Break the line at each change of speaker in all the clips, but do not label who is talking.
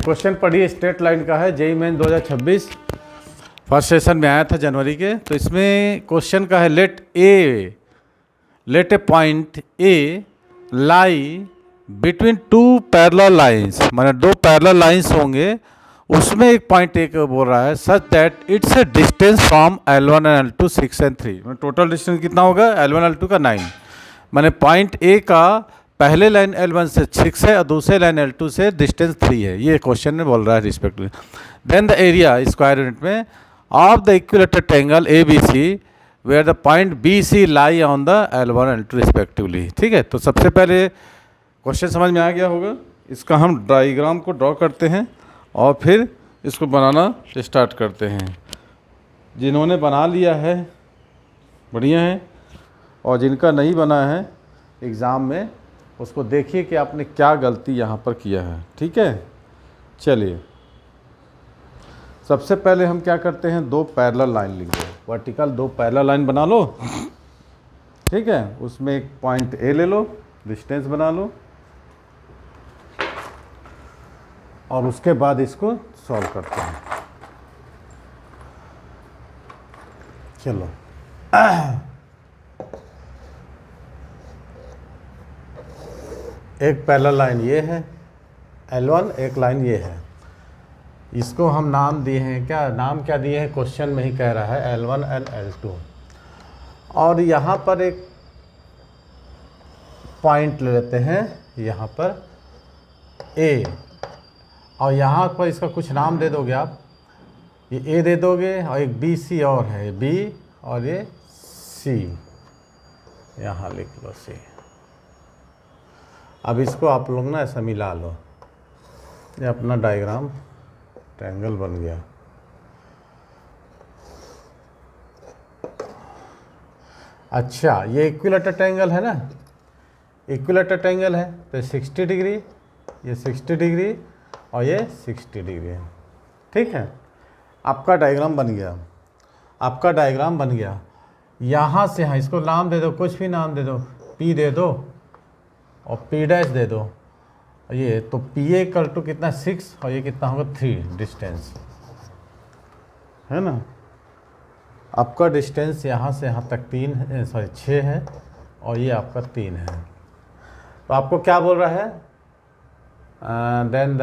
Question पढ़िए, straight line का है, जेईई मेन 2026 फर्स्ट सेशन में आया था जनवरी के। तो इसमें क्वेश्चन का है let a point A lie between two parallel lines, माने दो पैरेलल लाइंस होंगे, उसमें एक पॉइंट ए को बोल रहा है such that it's a distance from L1 and L2 6 and 3। Total distance कितना होगा L1 L2 का 9, माने पॉइंट ए का पहले लाइन L1 से 6 है और दूसरे लाइन L2 से डिस्टेंस 3 है। ये क्वेश्चन में बोल रहा है respectively. Then the area square unit में of the equilateral triangle ABC where the point BC lie on the L1 L2 respectively. ठीक है, तो सबसे पहले क्वेश्चन समझ में आ गया होगा। इसका हम डायग्राम को ड्रॉ करते हैं और फिर इसको बनाना स्टार्ट करते हैं। जिन्होंने बना लिया है बढ़िया है, और जिनका नहीं बना है एग्ज़ाम में उसको देखिए कि आपने क्या गलती यहाँ पर किया है। ठीक है, चलिए सबसे पहले हम क्या करते हैं, दो पैरेलल लाइन लिख दो, वर्टिकल दो पैरेलल लाइन बना लो। ठीक है, उसमें एक पॉइंट ए ले लो, डिस्टेंस बना लो और उसके बाद इसको सॉल्व करते हैं। चलो एक पैरेलल लाइन ये है L1, एक लाइन ये है। इसको हम नाम दिए हैं, क्या नाम क्या दिए हैं, क्वेश्चन में ही कह रहा है L1 एंड L2। और यहाँ पर एक पॉइंट ले लेते हैं, यहाँ पर A, और यहाँ पर इसका कुछ नाम दे दोगे आप, ये A दे दोगे और एक BC और है, B और ये C, यहाँ लिख लो C। अब इसको आप लोग ना ऐसा मिला लो, ये अपना डायग्राम ट्रायंगल बन गया। अच्छा, ये इक्विलेटरल ट्रायंगल है ना, इक्विलेटरल ट्रायंगल है तो 60 डिग्री, ये 60 डिग्री और ये 60 डिग्री है। ठीक है, आपका डायग्राम बन गया, आपका डायग्राम बन गया। यहाँ से हाँ इसको नाम दे दो, कुछ भी नाम दे दो, P दे दो और P डैश दे दो। ये तो PA इक्वल टू कितना 6 और ये कितना होगा 3 डिस्टेंस, है ना। आपका डिस्टेंस यहाँ से यहाँ तक 6 है और ये आपका 3 है। तो आपको क्या बोल रहा है, देन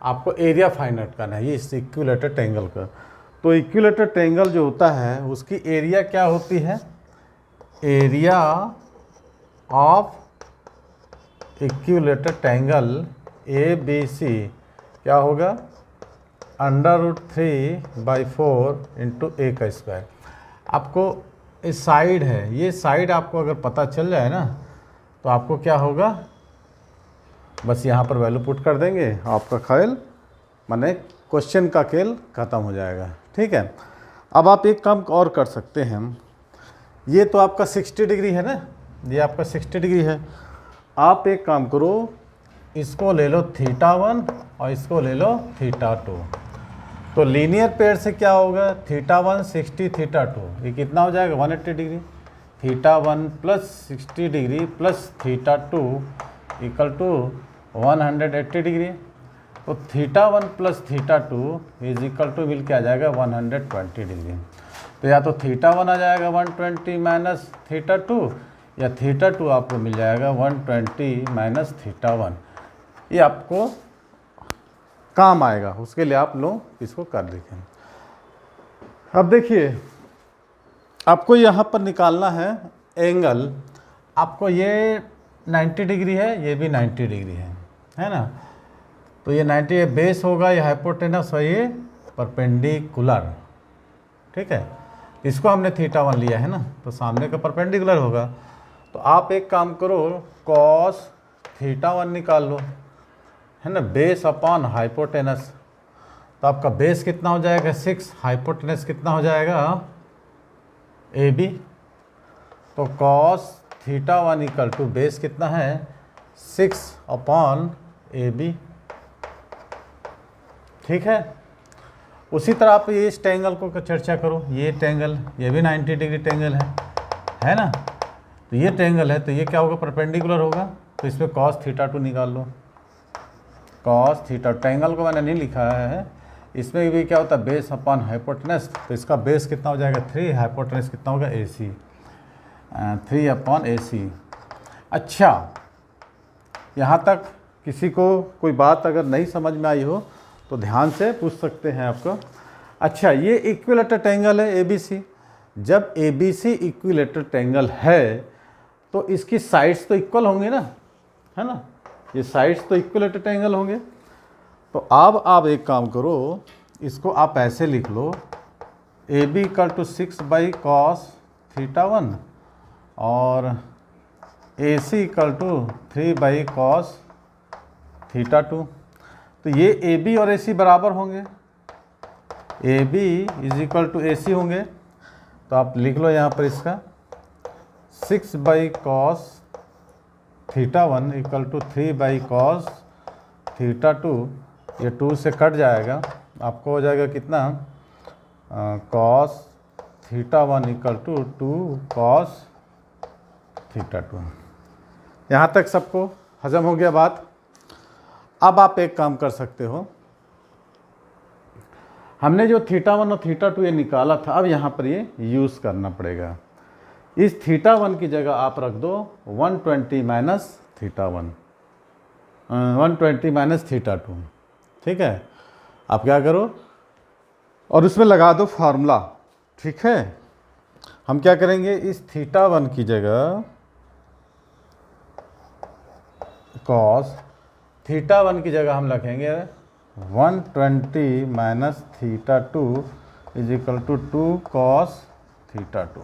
आपको एरिया फाइंड आउट करना है ये इस इक्विलेटरल ट्रायंगल का। तो इक्विलेटरल ट्रायंगल जो होता है उसकी एरिया क्या होती है, area of equilateral triangle ABC क्या होगा, √3/4 इंटू A का स्क्वायर। आपको इस साइड है, ये साइड आपको अगर पता चल जाए ना तो आपको क्या होगा, बस यहाँ पर वैल्यू पुट कर देंगे, आपका खेल माने क्वेश्चन का खेल ख़त्म हो जाएगा। ठीक है, अब आप एक काम और कर सकते हैं, ये तो आपका 60 डिग्री है ना, ये आपका 60 डिग्री है। आप एक काम करो, इसको ले लो θ1 और इसको ले लो θ2। तो लीनियर पेयर से क्या होगा, θ1 60 θ2, ये कितना हो जाएगा 180 degree. θ1 plus 60 degree plus θ2 equal to 180 degree. तो θ1 प्लस θ2 इज इक्वल टू मिल के आ जाएगा 120 डिग्री। तो या तो θ1 आ जाएगा 120 माइनस θ2 या θ2 आपको मिल जाएगा 120 माइनस θ1। ये आपको काम आएगा, उसके लिए आप लोग इसको कर देखें। अब देखिए आपको यहाँ पर निकालना है एंगल, आपको ये 90 डिग्री है, ये भी 90 डिग्री है ना। तो ये 90 बेस होगा, ये हाइपोटेनस और ये परपेंडिकुलर। ठीक है, इसको हमने θ1 लिया है ना, तो सामने का परपेंडिकुलर होगा। तो आप एक काम करो, cos θ1 निकाल लो, है ना, बेस अपॉन हाइपोटेनस। तो आपका बेस कितना हो जाएगा 6, हाइपोटेनस कितना हो जाएगा AB। तो cos θ1 इक्वल टू बेस कितना है 6 अपॉन AB। ठीक है, उसी तरह आप ये इस ट्रायंगल को चर्चा करो, ये ट्रायंगल, ये भी 90 डिग्री ट्रायंगल है ना। तो ये ट्रायंगल है तो ये क्या होगा, परपेंडिकुलर होगा। तो इसमें cos θ2 निकाल लो, कॉस थीटा। ट्रायंगल को मैंने नहीं लिखा है, इसमें भी क्या होता है बेस अपॉन हाइपोटेनस, तो इसका बेस कितना हो जाएगा 3, हाइपोटेनस कितना होगा AC, 3 अपॉन AC। अच्छा, यहाँ तक किसी को कोई बात अगर नहीं समझ में आई हो तो ध्यान से पूछ सकते हैं आपको। अच्छा, ये इक्विलेटरल ट्रायंगल है ABC। जब ABC इक्विलेटरल ट्रायंगल है तो इसकी साइड्स तो इक्वल होंगे ना, है ना, ये साइड्स तो इक्विलेटरल ट्रायंगल होंगे। तो अब आप एक काम करो, इसको आप ऐसे लिख लो, AB इक्वल टू 6/cos θ1 और AC इक्वल टू 3/cos θ2। तो ये AB और AC बराबर होंगे, AB is equal to AC होंगे। तो आप लिख लो यहाँ पर इसका 6/cos θ1 इक्वल टू 3/cos θ2। ये 2 से कट जाएगा, आपको हो जाएगा कितना, cos θ1 इक्वल टू 2 cos θ2। यहाँ तक सबको हजम हो गया बात। अब आप एक काम कर सकते हो, हमने जो θ1 और θ2 ये निकाला था, अब यहाँ पर ये यूज़ करना पड़ेगा। इस θ1 की जगह आप रख दो 120 माइनस θ1, 120 माइनस θ2, ठीक है। आप क्या करो और उसमें लगा दो फार्मूला, ठीक है। हम क्या करेंगे, इस θ1 की जगह cos θ1 की जगह हम रखेंगे 120 minus θ2 is equal to 2 cos θ2।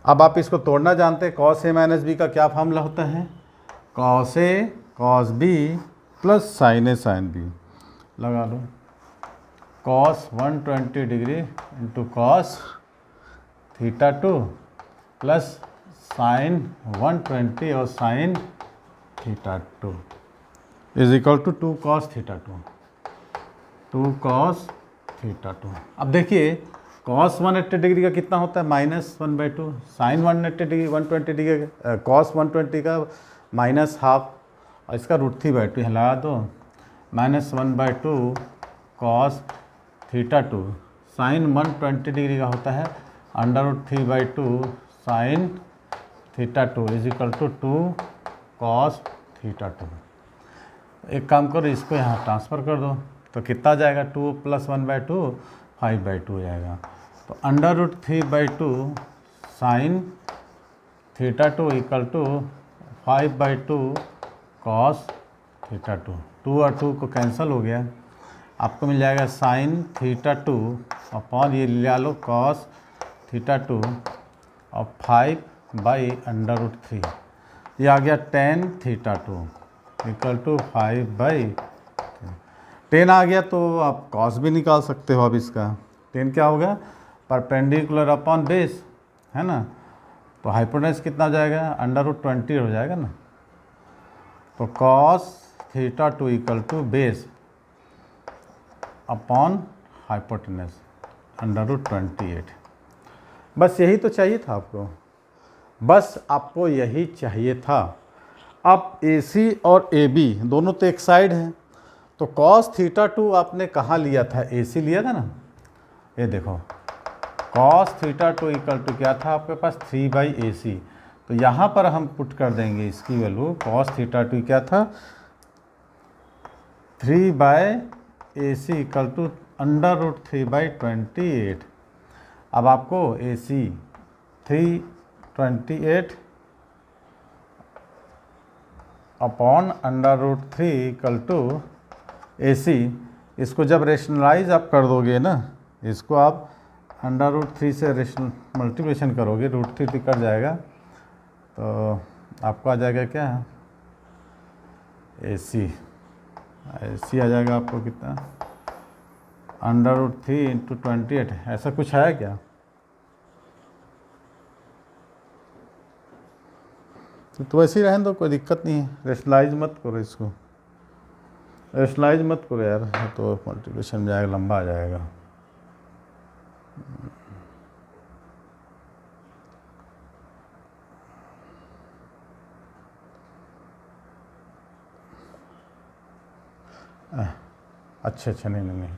अब आप इसको तोड़ना जानते हैं, cos A माइनस B का क्या फार्मूला होता है, cos A cos B plus sin A sin B। लगा लो cos 120 degree into cos θ2 plus sin 120 और sin θ2 is equal to 2 cos θ2, 2 cos θ2। अब देखिए cos 180 डिग्री का कितना होता है, -1/2, sin 180 डिग्री 120 डिग्री cos 120 का -हाफ और इसका √3/2 हिला दो, -1/2 cos θ2। sin 120 डिग्री का होता है √3/2 sin θ2 is equal to 2 cos θ2। एक काम करो, इसको यहाँ ट्रांसफ़र कर दो, तो कितना जाएगा, 2 + 1/2 5/2 हो जाएगा। तो √3/2 sin θ2 इक्वल टू 5/2 cos θ2। 2 और 2 को कैंसिल हो गया, आपको मिल जाएगा sin θ2 अपॉन ये ले लो cos θ2 और 5/√3, ये आ गया tan θ2 इक्वल टू 5/10 आ गया। तो आप cos भी निकाल सकते हो। अब इसका tan क्या होगा, परपेंडिकुलर अपॉन बेस, है ना। तो हाइपोटेनस कितना हो जाएगा, √20 हो जाएगा ना। तो cos θ2 equal to base upon hypotenuse √28। बस यही तो चाहिए था आपको, बस आपको यही चाहिए था। अब AC और AB दोनों तो एक साइड हैं, तो cos θ2 आपने कहाँ लिया था, AC लिया था ना। ये देखो cos θ2 इक्वल टू क्या था आपके पास, 3/AC। तो यहाँ पर हम पुट कर देंगे इसकी वैल्यू, cos θ2 क्या था 3/AC इक्वल टू √3/28। अब आपको AC 328 upon √3 equal to AC, इसको जब रेशनलाइज आप कर दोगे ना, इसको आप √3 से मल्टीप्लिकेशन करोगे, √3 कट जाएगा, तो आपको आ जाएगा क्या, AC आ जाएगा आपको कितना, √3 × 28, ऐसा कुछ है क्या। तो वैसे ही रहने दो, कोई दिक्कत नहीं है, रेशनलाइज मत करो इसको, रेशनलाइज मत करो यार, तो मल्टीप्लिकेशन जाएगा, लंबा आ जाएगा। अच्छा नहीं,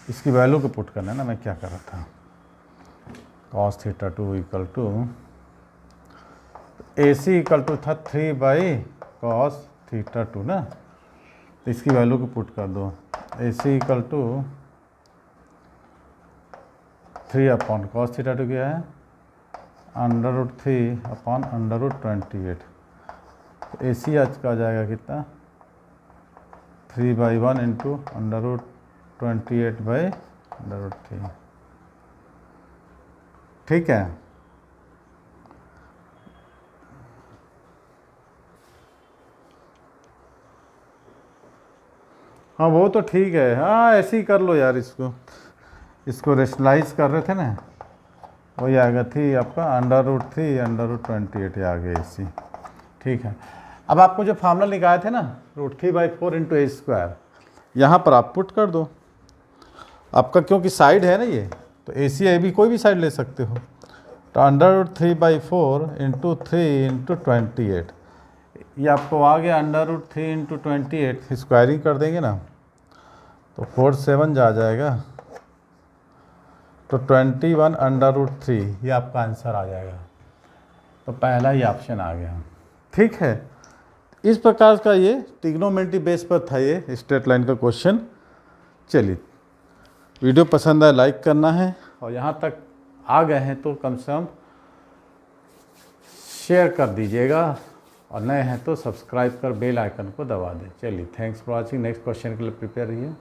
इसकी वैल्यू को पुट करना है ना, मैं क्या कर रहा था, cos theta 2 equal to AC equal to था 3/cos थीटा 2 ना, तो इसकी वैल्यू को पुट कर दो, AC equal to 3/cos theta 2 क्या है, √3/√28, तो AC आज का आ जाएगा कितना, 3/1 इंटू √28/√3, ठीक है। हाँ वो तो ठीक है, हाँ ऐसे ही कर लो यार, इसको रेशनलाइज कर रहे थे ना, वही आएगा थी आपका √3/28 आ गया AC, ठीक है। अब आपको जो फार्मूला निकाले थे ना √3/4 इंटू A², यहाँ पर आप पुट कर दो आपका, क्योंकि साइड है ना ये, तो AC AB कोई भी साइड ले सकते हो, तो √3/4 इंटू 3 इंटू 28, ये आपको आ गया √3 इंटू 28, स्क्वायरिंग कर देंगे ना तो 4 7 जा जाएगा, तो 21/√3, ये आपका आंसर आ जाएगा, तो पहला ही ऑप्शन आ गया, ठीक है। इस प्रकार का ये ट्रिग्नोमेट्री बेस पर था ये स्ट्रेट लाइन का क्वेश्चन। चलिए, वीडियो पसंद आए लाइक करना है, और यहाँ तक आ गए हैं तो कम से कम शेयर कर दीजिएगा, और नए हैं तो सब्सक्राइब कर बेल आइकन को दबा दें। चलिए, thanks for watching, next question के लिए प्रिपेयर रहिए।